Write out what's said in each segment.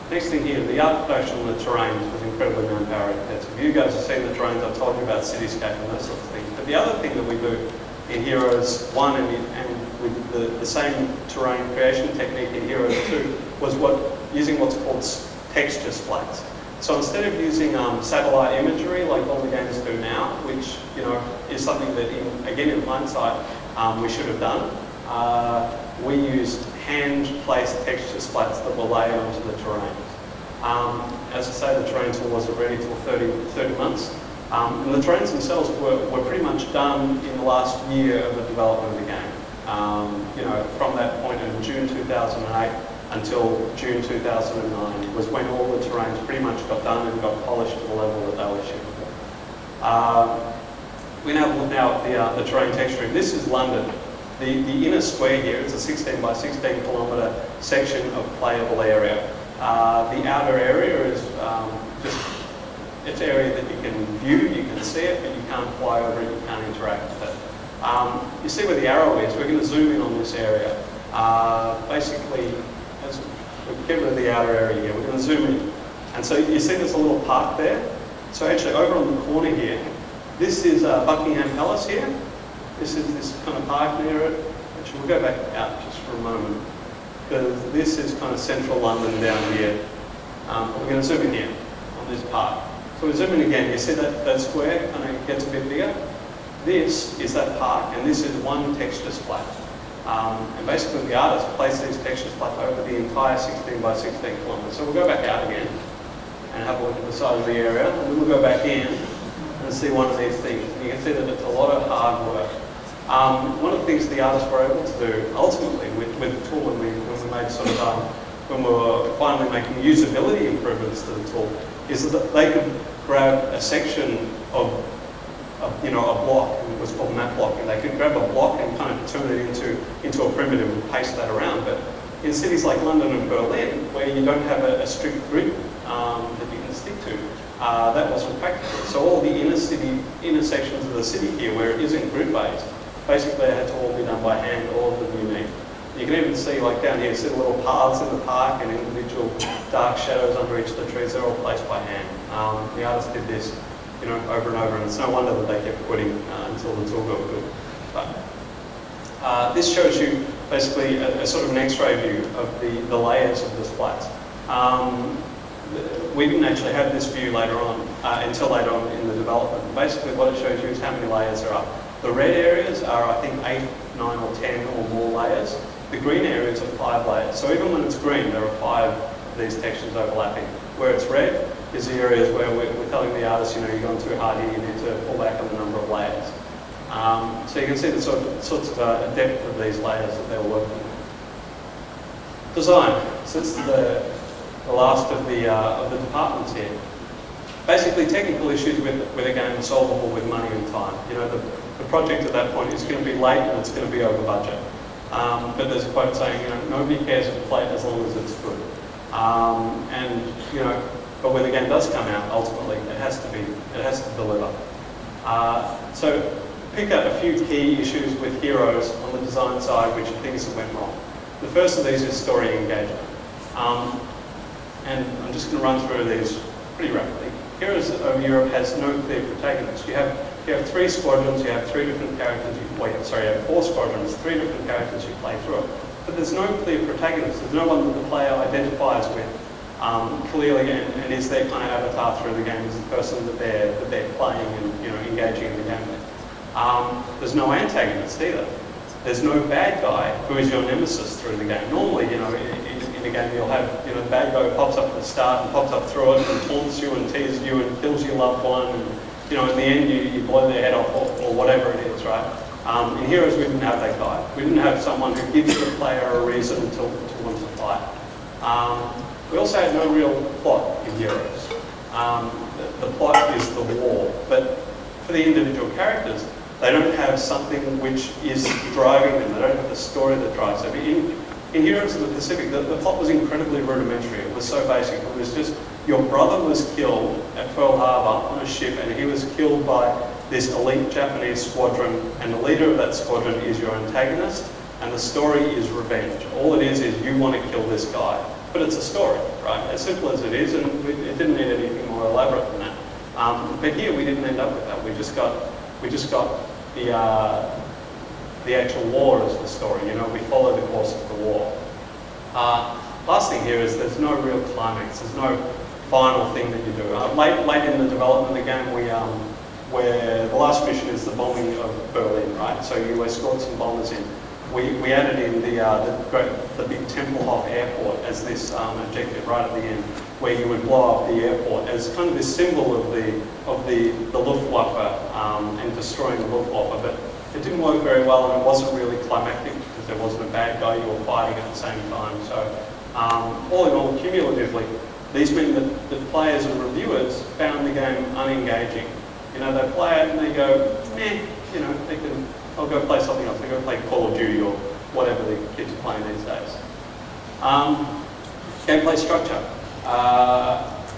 Next thing here, the art production on the terrains was incredibly manpower intensive. You guys have seen the terrains, I've told you about cityscape and those sorts of things. But the other thing that we do in Heroes 1 and with the same terrain creation technique in Heroes 2 was using what's called texture splats. So instead of using satellite imagery like all the games do now, which is something that, again in hindsight, we should have done, we used hand-placed texture splats that were laid onto the terrains. As I say, the terrains wasn't ready till 30 months. And the terrains themselves were pretty much done in the last year of the development of the game. From that point in June 2008 until June 2009 was when all the terrains pretty much got done and got polished to the level that they were shippable. We now look at the terrain texturing. This is London. The inner square here is a 16 by 16 kilometre section of playable area. The outer area is it's area that you can view, you can see it, but you can't fly over it, you can't interact with it. You see where the arrow is, we're going to zoom in on this area. Basically, as we get rid of the outer area here, we're going to zoom in. And so you see there's a little park there. So actually over on the corner here, this is Buckingham Palace here. This is this kind of park near it. Actually, we'll go back out just for a moment. Because this is kind of central London down here. We're going to zoom in here on this park. So we zoom in again, you see that square kind of gets a bit bigger. This is that park, and this is one texture splat. And basically the artist placed these texture splats over the entire 16 by 16 kilometres. So we'll go back out again and have a look at the size of the area, and then we'll go back in and see one of these things. And you can see that it's a lot of hard work. One of the things the artists were able to do, ultimately, with the tool, when we made sort of, when we were finally making usability improvements to the tool, is that they could grab a section of a block, and it was called map blocking. They could grab a block and kind of turn it into a primitive and paste that around. But in cities like London and Berlin, where you don't have a strict grid that you can stick to, that wasn't practical. So all the inner sections of the city here, where it isn't grid-based, basically it had to all be done by hand, all of them unique. You can even see, like down here, see the little paths in the park and individual dark shadows under each of the trees. They're all placed by hand. The artists did this, over and over, and it's no wonder that they kept quitting until the tool got good. But this shows you basically a sort of an X-ray view of the layers of the splats. We didn't actually have this view later on, until later on in the development. Basically, what it shows you is how many layers there are. The red areas are, I think, 8, 9 or 10 or more layers. The green areas are 5 layers. So even when it's green, there are 5 of these textures overlapping. Where it's red is the areas where we're telling the artist, you're going too hard here, you need to pull back on the number of layers. So you can see the sorts of depth of these layers that they were working with. Design. So it's the last of the departments here. Basically, technical issues with a game are solvable with money and time. The project at that point is going to be late and it's going to be over budget. But there's a quote saying, nobody cares if you play it as long as it's good. But when the game does come out, ultimately, it has to deliver. So pick out a few key issues with Heroes on the design side, which are things that went wrong. The first of these is story engagement. And I'm just going to run through these pretty rapidly. Heroes of Europe has no clear protagonist. You have 3 squadrons, you have 3 different characters, you have 4 squadrons, 3 different characters you play through it. But there's no clear protagonist. There's no one that the player identifies with clearly and is their kind of avatar through the game as the person that they're playing and engaging in the game with. There's no antagonist either. There's no bad guy who is your nemesis through the game. Normally, in a game you'll have, the bad guy who pops up at the start and pops up through it and taunts you and teases you and kills your loved one and, in the end you blow their head off or whatever it is, right? In Heroes we didn't have that guy. We didn't have someone who gives the player a reason to want to fight. We also had no real plot in Heroes. The plot is the war, but for the individual characters, they don't have something which is driving them. They don't have the story that drives them. In Heroes of the Pacific, the plot was incredibly rudimentary. It was so basic. It was just, your brother was killed at Pearl Harbor on a ship, and he was killed by this elite Japanese squadron, and the leader of that squadron is your antagonist, And the story is revenge. All it is you want to kill this guy. But it's a story, right? As simple as it is, and it didn't need anything more elaborate than that. But here we didn't end up with that. We just got the actual war as the story. You know, we follow the course of the war. Last thing here is there's no real climax. There's no final thing that you do. Late in the development of the game, where the last mission is the bombing of Berlin, right? So you escort some bombers in. We added in the big Tempelhof airport as this objective right at the end, where you would blow up the airport as kind of this symbol of the Luftwaffe and destroying the Luftwaffe. But it didn't work very well, and it wasn't really climactic because there wasn't a bad guy you were fighting at the same time. So all in all, cumulatively, these mean that the players and reviewers found the game unengaging. You know, they play it and they go, meh, you know, I'll go play something else. They go play Call of Duty or whatever the kids are playing these days. Gameplay structure.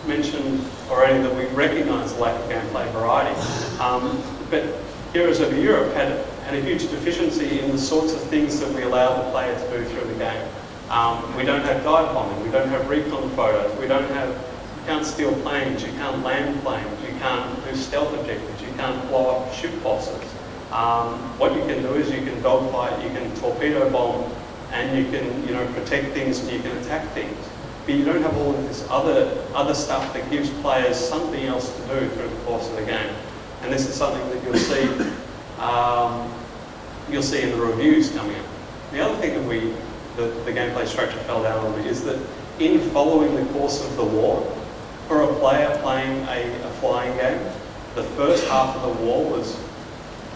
Mentioned already that we recognise the lack of gameplay variety. But Heroes over Europe had a huge deficiency in the sorts of things that we allow the player to do through the game. We don't have dive bombing, we don't have recon photos, you can't steal planes, you can't land planes, you can't do stealth objectives, you can't blow up ship bosses. What you can do is you can dogfight, you can torpedo bomb, and you can, you know, protect things and you can attack things. But you don't have all of this other stuff that gives players something else to do through the course of the game. And this is something that you'll see in the reviews coming up. The other thing that the gameplay structure fell down on is that in following the course of the war, for a player playing a flying game, the first half of the war was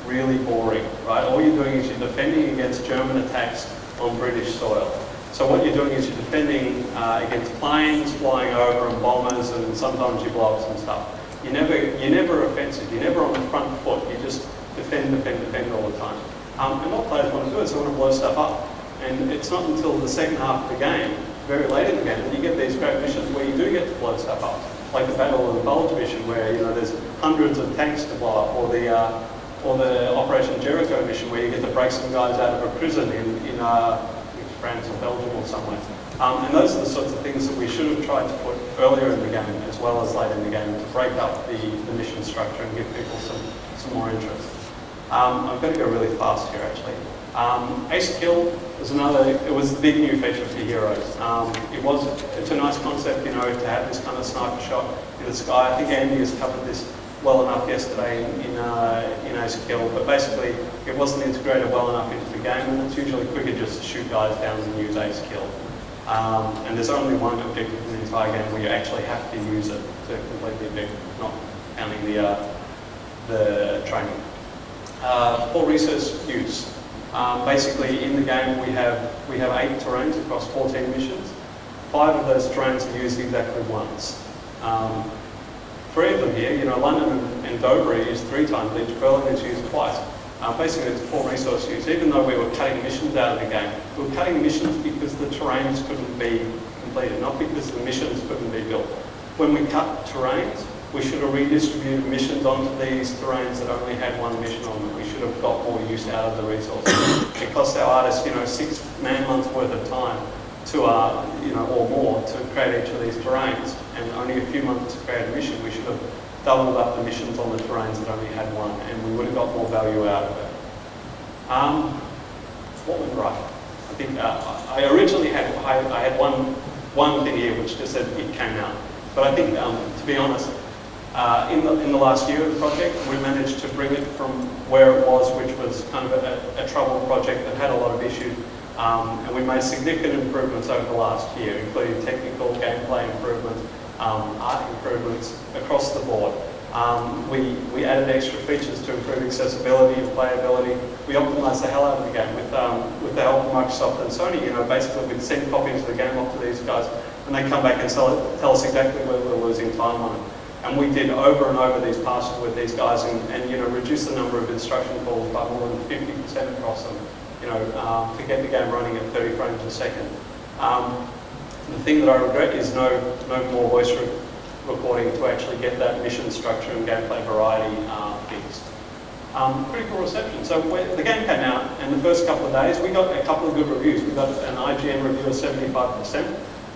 really boring, right? All you're doing is you're defending against German attacks on British soil. So what you're doing is you're defending against planes flying over and bombers, and sometimes you blow up some stuff. You're never offensive, you're never on the front foot, you just defend all the time. And what players want to do is they want to blow stuff up. And it's not until the second half of the game, very late in the game, that you get these great missions where you do get to blow stuff up. Like the Battle of the Bulge mission, where, you know, there's hundreds of tanks to blow up, or the Operation Jericho mission, where you get to break some guys out of a prison in France or Belgium or somewhere. And those are the sorts of things that we should have tried to put earlier in the game as well as late in the game to break up the mission structure and give people some more interest. I'm going to go really fast here actually. Ace Kill was it was the big new feature for Heroes. It's a nice concept, you know, to have this kind of sniper shot in the sky. I think Andy has covered this well enough yesterday in Ace Kill, but basically it wasn't integrated well enough into the game, and it's usually quicker just to shoot guys down and use Ace Kill. And there's only one objective in the entire game where you actually have to use it to complete the objective, not counting the training. For resource use, basically in the game we have 8 terrains across 14 missions. 5 of those terrains are used exactly once. 3 of them here, you know, London and Dover is 3 times each, Berlin is used twice. Basically it's poor resource use. Even though we were cutting missions out of the game, we were cutting missions because the terrains couldn't be completed, not because the missions couldn't be built. When we cut terrains, we should have redistributed missions onto these terrains that only had 1 mission on them. We should have got more use out of the resources. It cost our artists, you know, 6 man-months worth of time to, you know, or more to create each of these terrains, and only a few months to create a mission. We should have doubled up the missions on the terrains that only had 1, and we would have got more value out of it. What went right? I think I originally had one thing here which just said it came out, but I think to be honest, in the last year of the project, we managed to bring it from where it was, which was kind of a troubled project that had a lot of issues, and we made significant improvements over the last year, including technical gameplay improvements, art improvements across the board. We added extra features to improve accessibility and playability. We optimized the hell out of the game with the help of Microsoft and Sony. You know, basically we'd send copies of the game off to these guys, and they come back and tell us exactly where we're losing time on it. And we did over and over these passes with these guys, and you know, reduce the number of instruction calls by more than 50% across them. You know, to get the game running at 30 frames a second. The thing that I regret is no more voice recording to actually get that mission structure and gameplay variety fixed. Pretty cool reception. So the game came out, and the first couple of days, we got a couple of good reviews. We got an IGN review of 75%.